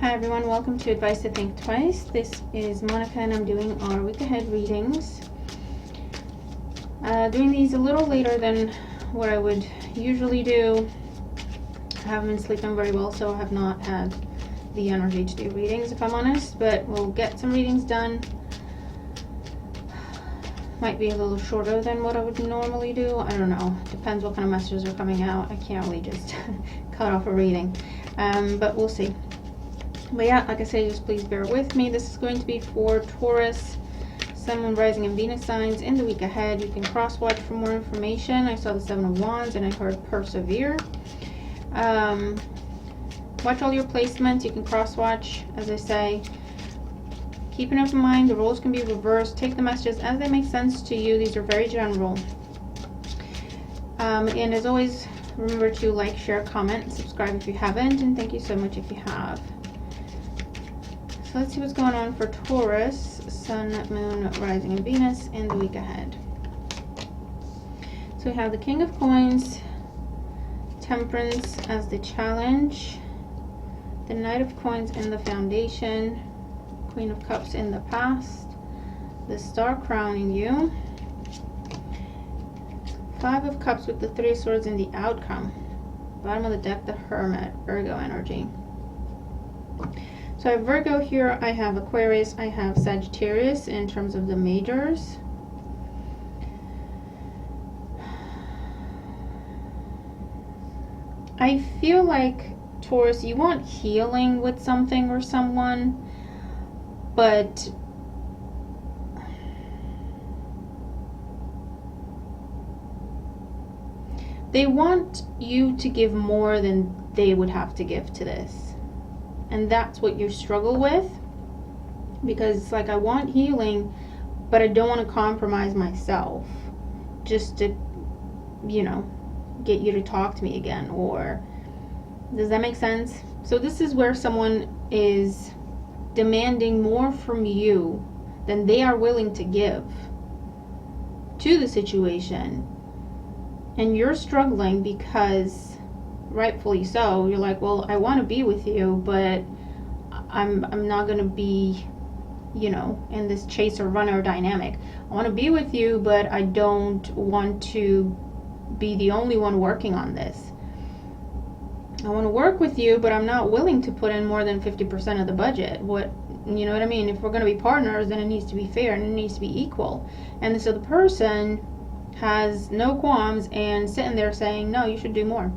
Hi everyone, welcome to Advice to Think Twice. This is Monica and I'm doing our week ahead readings. Doing these a little later than what I would usually do. I haven't been sleeping very well, so I have not had the energy to do readings, if I'm honest, but we'll get some readings done. Might be a little shorter than what I would normally do. I don't know. Depends what kind of messages are coming out. I can't really just cut off a reading, but we'll see. But yeah, like I said, just please bear with me. This is going to be for Taurus, Sun, Moon, Rising, and Venus signs in the week ahead. You can cross-watch for more information. I saw the Seven of Wands and I heard persevere. Watch all your placements. You can cross-watch, as I say. Keep an open mind. The roles can be reversed. Take the messages as they make sense to you. These are very general. And as always, remember to like, share, comment, subscribe if you haven't, and thank you so much if you have. So let's see what's going on for Taurus, Sun, Moon, Rising, and Venus in the week ahead. So we have the King of Coins, Temperance as the challenge, the Knight of Coins in the foundation, Queen of Cups in the past, the Star crowning you, Five of Cups with the Three of Swords in the outcome, bottom of the deck, the Hermit, Virgo energy. So I have Virgo here, I have Aquarius, I have Sagittarius in terms of the majors. I feel like, Taurus, you want healing with something or someone, but they want you to give more than they would have to give to this. And that's what you struggle with, because it's like, I want healing, but I don't want to compromise myself just to, you know, get you to talk to me again. Or does that make sense? So this is where someone is demanding more from you than they are willing to give to the situation, and you're struggling because, rightfully so, you're like, well, I want to be with you, but I'm not going to be, you know, in this chaser runner dynamic. I want to be with you, but I don't want to be the only one working on this. I want to work with you, but I'm not willing to put in more than 50% of the budget. You know what I mean? If we're going to be partners, then it needs to be fair and it needs to be equal. And so the person has no qualms and sitting there saying, no, you should do more.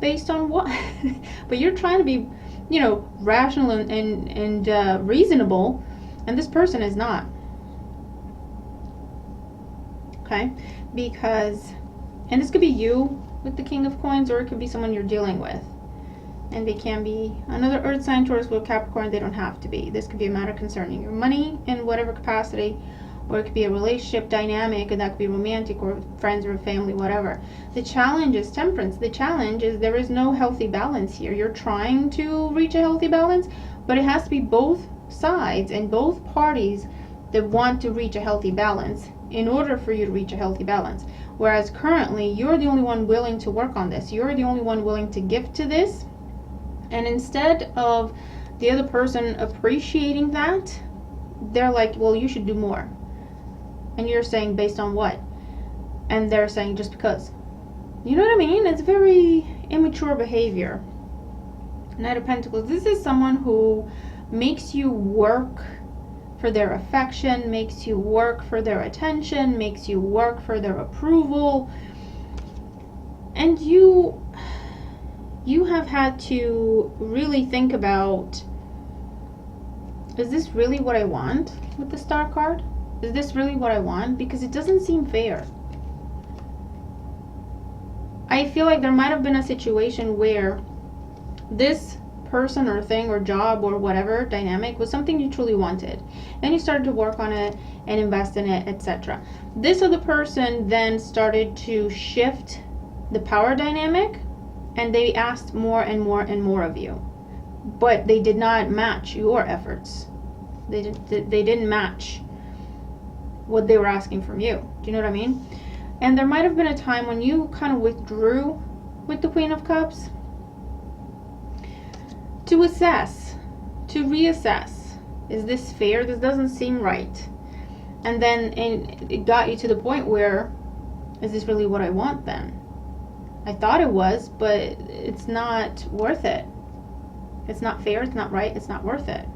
Based on what? But you're trying to be, you know, rational and reasonable, and this person is not. Okay? Because, and this could be you with the King of Coins, or it could be someone you're dealing with. And they can be another earth sign, Taurus, with Capricorn. They don't have to be. This could be a matter concerning your money in whatever capacity, or it could be a relationship dynamic, and that could be romantic or friends or family, whatever. The challenge is Temperance. The challenge is there is no healthy balance here. You're trying to reach a healthy balance, but it has to be both sides and both parties that want to reach a healthy balance in order for you to reach a healthy balance. Whereas currently, you're the only one willing to work on this. You're the only one willing to give to this. And instead of the other person appreciating that, they're like, well, you should do more. And you're saying, based on what? And they're saying, just because. You know what I mean? It's very immature behavior. Knight of Pentacles. This is someone who makes you work for their affection, makes you work for their attention, makes you work for their approval. And you have had to really think about, is this really what I want with the Star card? Is this really what I want? Because it doesn't seem fair. I feel like there might have been a situation where this person or thing or job or whatever dynamic was something you truly wanted. Then you started to work on it and invest in it, etc. This other person then started to shift the power dynamic, and they asked more and more and more of you. But they did not match your efforts. They didn't match what they were asking from you. Do you know what I mean? And there might have been a time when you kind of withdrew with the Queen of Cups to assess to reassess. Is this fair? This doesn't seem right. And then it got you to the point where, is this really what I want then? I thought it was, but it's not worth it. It's not fair, it's not right, it's not worth it.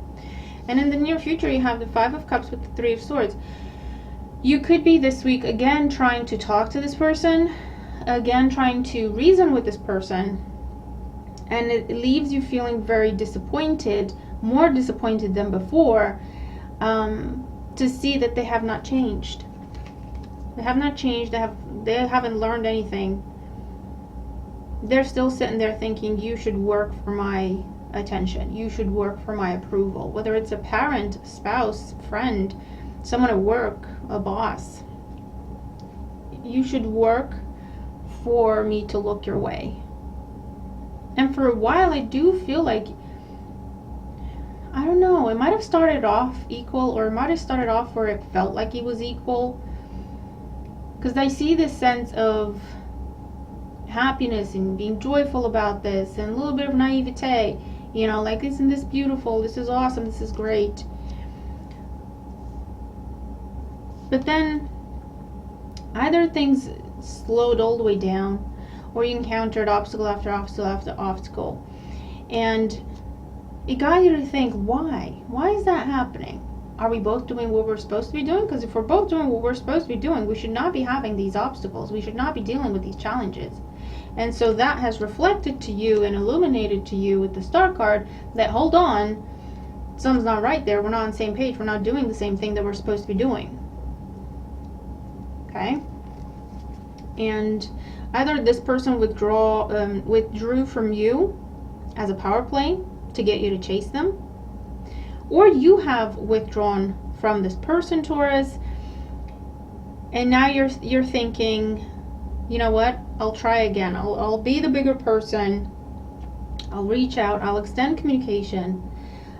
And in the near future, you have the Five of Cups with the Three of Swords. You could be this week, again, trying to talk to this person, again, trying to reason with this person, and it leaves you feeling very disappointed, more disappointed than before, to see that they have not changed. They have not changed, they haven't learned anything. They're still sitting there thinking, you should work for my attention, you should work for my approval, whether it's a parent, spouse, friend, someone at work, a boss. You should work for me to look your way. And for a while, I do feel like, I don't know, it might have started off equal, or it might have started off where it felt like it was equal, because I see this sense of happiness and being joyful about this, and a little bit of naivete, you know, like, isn't this beautiful, this is awesome, this is great. But then either things slowed all the way down, or you encountered obstacle after obstacle after obstacle, and it got you to think, why is that happening? Are we both doing what we're supposed to be doing? Because if we're both doing what we're supposed to be doing, we should not be having these obstacles, we should not be dealing with these challenges. And so that has reflected to you and illuminated to you with the Star card that, hold on, something's not right there, we're not on the same page, we're not doing the same thing that we're supposed to be doing. Okay? And either this person withdrew from you as a power play to get you to chase them, or you have withdrawn from this person, Taurus, and now you're thinking, you know what, I'll try again, I'll be the bigger person, I'll reach out, I'll extend communication,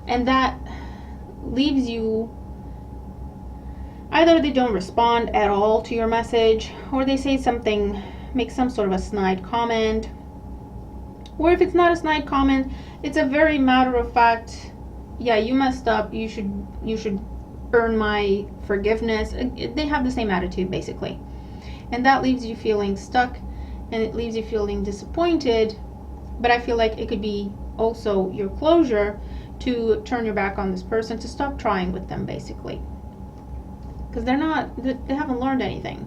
and that leaves you, either they don't respond at all to your message, or they say something, make some sort of a snide comment, or if it's not a snide comment, it's a very matter of fact, yeah, you messed up, you should earn my forgiveness. They have the same attitude, basically. And that leaves you feeling stuck, and it leaves you feeling disappointed, but I feel like it could be also your closure to turn your back on this person, to stop trying with them, basically. Because they haven't learned anything.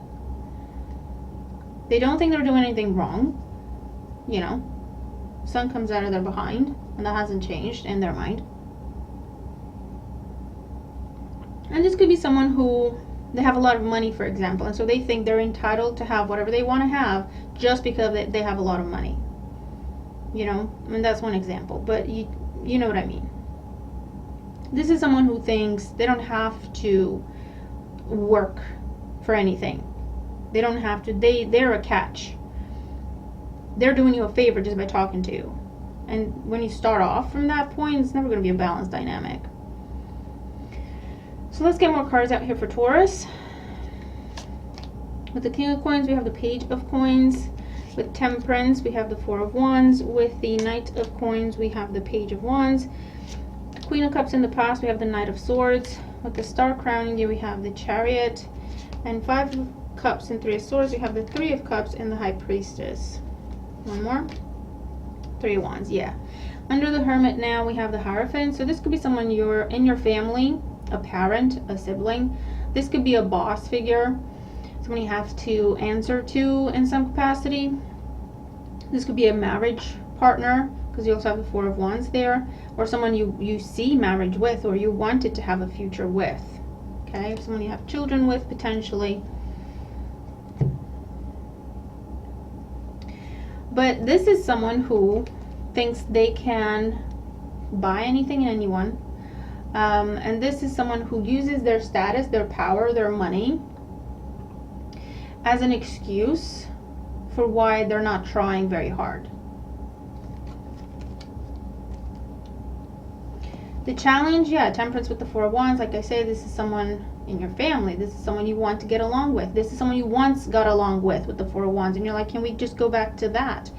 They don't think they're doing anything wrong, you know. Sun comes out of their behind, and that hasn't changed in their mind. And this could be someone who, they have a lot of money, for example, and so they think they're entitled to have whatever they want to have just because they have a lot of money. You know, I mean, that's one example, but you know what I mean. This is someone who thinks they don't have to work for anything. They don't have to, they're a catch. They're doing you a favor just by talking to you. And when you start off from that point, it's never going to be a balanced dynamic. So let's get more cards out here for Taurus. With the King of Coins, we have the Page of Coins. With Temperance, we have the Four of Wands. With the Knight of Coins, we have the Page of Wands. Queen of Cups in the past, we have the Knight of Swords. With the Star crowning you, we have the Chariot. And Five of Cups and Three of Swords, we have the Three of Cups and the High Priestess. One more. Three of Wands, yeah. Under the Hermit now, we have the Hierophant. So this could be someone you're in your family, a parent, a sibling. This could be a boss figure, someone you have to answer to in some capacity. This could be a marriage partner, because you also have the Four of Wands there, or someone you see marriage with, or you wanted to have a future with. Okay, someone you have children with, potentially. But this is someone who thinks they can buy anything and anyone. And this is someone who uses their status, their power, their money as an excuse for why they're not trying very hard. The challenge, yeah, Temperance with the Four of Wands. Like I say, this is someone in your family. This is someone you want to get along with. This is someone you once got along with the Four of Wands. And you're like, can we just go back to that?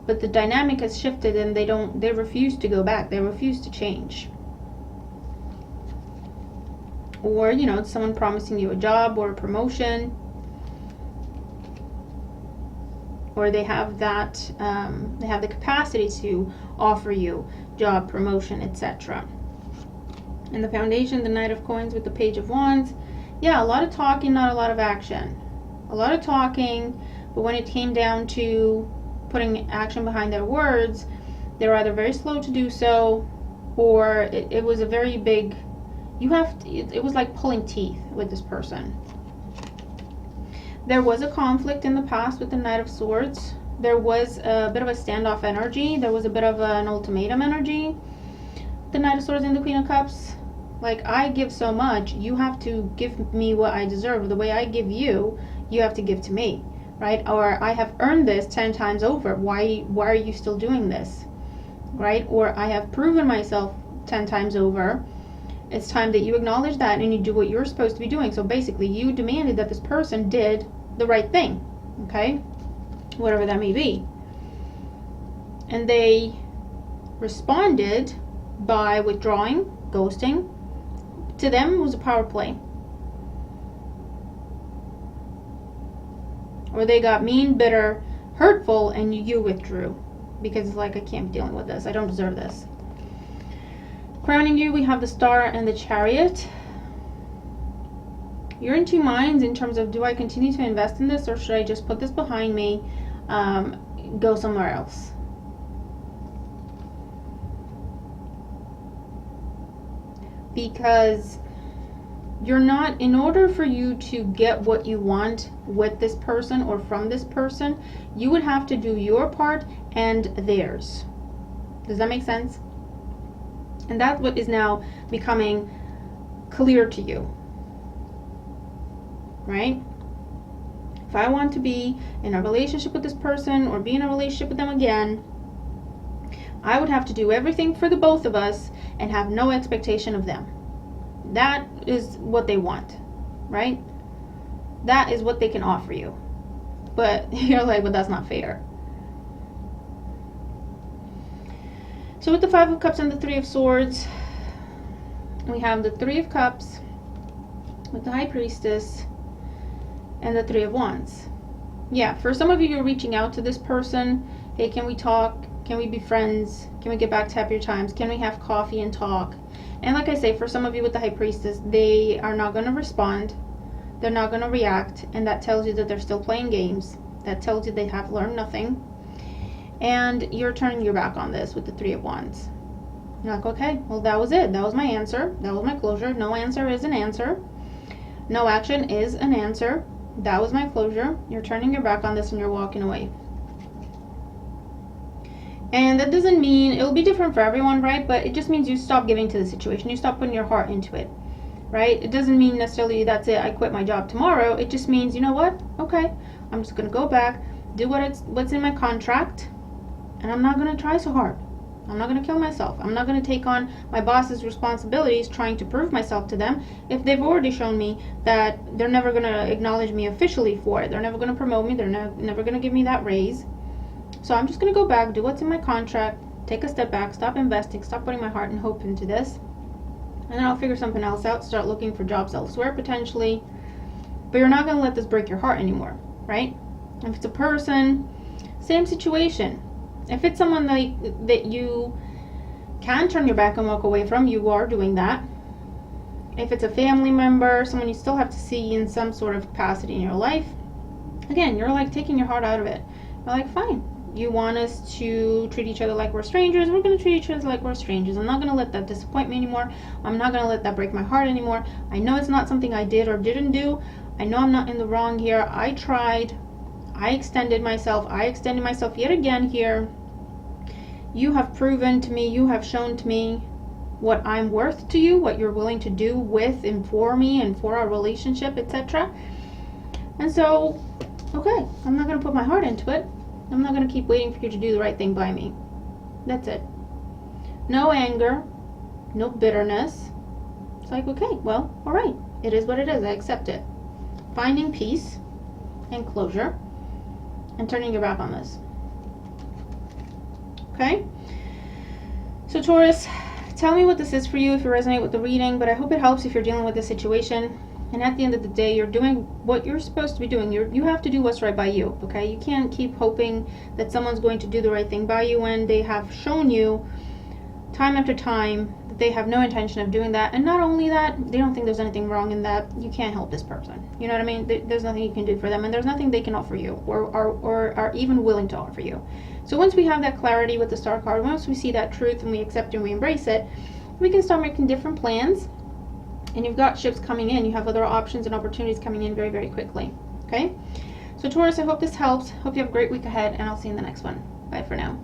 But the dynamic has shifted, and they refuse to go back. They refuse to change. or, you know, someone promising you a job or a promotion, or they have that, they have the capacity to offer you job, promotion, etc. And the Foundation, the Knight of Coins with the Page of Wands. Yeah, a lot of talking, not a lot of action. A lot of talking, but when it came down to putting action behind their words, they were either very slow to do so, or it was a very big, it was like pulling teeth with this person. There was a conflict in the past with the Knight of Swords. There was a bit of a standoff energy. There was a bit of an ultimatum energy. The Knight of Swords and the Queen of Cups. Like, I give so much, you have to give me what I deserve. The way I give you, you have to give to me, right? Or I have earned this 10 times over. Why are you still doing this, right? Or I have proven myself 10 times over. It's time that you acknowledge that and you do what you're supposed to be doing. So basically, you demanded that this person did the right thing, okay? Whatever that may be. And they responded by withdrawing, ghosting. To them, it was a power play. Or they got mean, bitter, hurtful, and you withdrew. Because it's like, I can't be dealing with this. I don't deserve this. Crowning you, we have the Star and the Chariot. You're in two minds in terms of, do I continue to invest in this, or should I just put this behind me, go somewhere else? Because you're not, in order for you to get what you want with this person or from this person, you would have to do your part and theirs. Does that make sense? And that's what is now becoming clear to you, right? If I want to be in a relationship with this person or be in a relationship with them again, I would have to do everything for the both of us and have no expectation of them. That is what they want, right? That is what they can offer you. But you're like, but that's not fair. So with the Five of Cups and the Three of Swords, we have the Three of Cups with the High Priestess and the Three of Wands. Yeah, for some of you, you're reaching out to this person. Hey, can we talk? Can we be friends? Can we get back to happier times? Can we have coffee and talk? And like I say, for some of you with the High Priestess, they are not going to respond. They're not going to react. And that tells you that they're still playing games. That tells you they have learned nothing. And you're turning your back on this with the Three of Wands. You're like, okay, well, that was it. That was my answer. That was my closure. No answer is an answer. No action is an answer. That was my closure. You're turning your back on this and you're walking away. And that doesn't mean, it'll be different for everyone, right? But it just means you stop giving to the situation. You stop putting your heart into it, right? It doesn't mean necessarily that's it, I quit my job tomorrow. It just means, you know what? Okay, I'm just going to go back, do what's in my contract, and I'm not going to try so hard. I'm not going to kill myself. I'm not going to take on my boss's responsibilities trying to prove myself to them if they've already shown me that they're never going to acknowledge me officially for it. They're never going to promote me. They're never going to give me that raise. So I'm just going to go back, do what's in my contract, take a step back, stop investing, stop putting my heart and hope into this. And then I'll figure something else out, start looking for jobs elsewhere potentially. But you're not going to let this break your heart anymore, right? If it's a person, same situation. If it's someone that you can turn your back and walk away from, you are doing that. If it's a family member, someone you still have to see in some sort of capacity in your life, again, you're like taking your heart out of it. You're like, fine. You want us to treat each other like we're strangers, we're going to treat each other like we're strangers. I'm not going to let that disappoint me anymore. I'm not going to let that break my heart anymore. I know it's not something I did or didn't do. I know I'm not in the wrong here. I tried. I extended myself. I extended myself yet again here. You have proven to me, you have shown to me what I'm worth to you, what you're willing to do with and for me and for our relationship, etc. And so, okay, I'm not going to put my heart into it. I'm not going to keep waiting for you to do the right thing by me. That's it. No anger, no bitterness. It's like, okay, well, all right. It is what it is. I accept it. Finding peace and closure and turning your back on this. Okay? So Taurus, Tell me what this is for you if you resonate with the reading, but I hope it helps if you're dealing with this situation. And at the end of the day, you're doing what you're supposed to be doing. You have to do what's right by you, okay? You can't keep hoping that someone's going to do the right thing by you when they have shown you time after time that they have no intention of doing that. And not only that, they don't think there's anything wrong in that. You can't help this person. You know what I mean? There's nothing you can do for them, and there's nothing they can offer you or are even willing to offer you. So once we have that clarity with the Star card, once we see that truth and we accept and we embrace it, we can start making different plans. And you've got ships coming in. You have other options and opportunities coming in very, very quickly. Okay? So Taurus, I hope this helps. Hope you have a great week ahead, and I'll see you in the next one. Bye for now.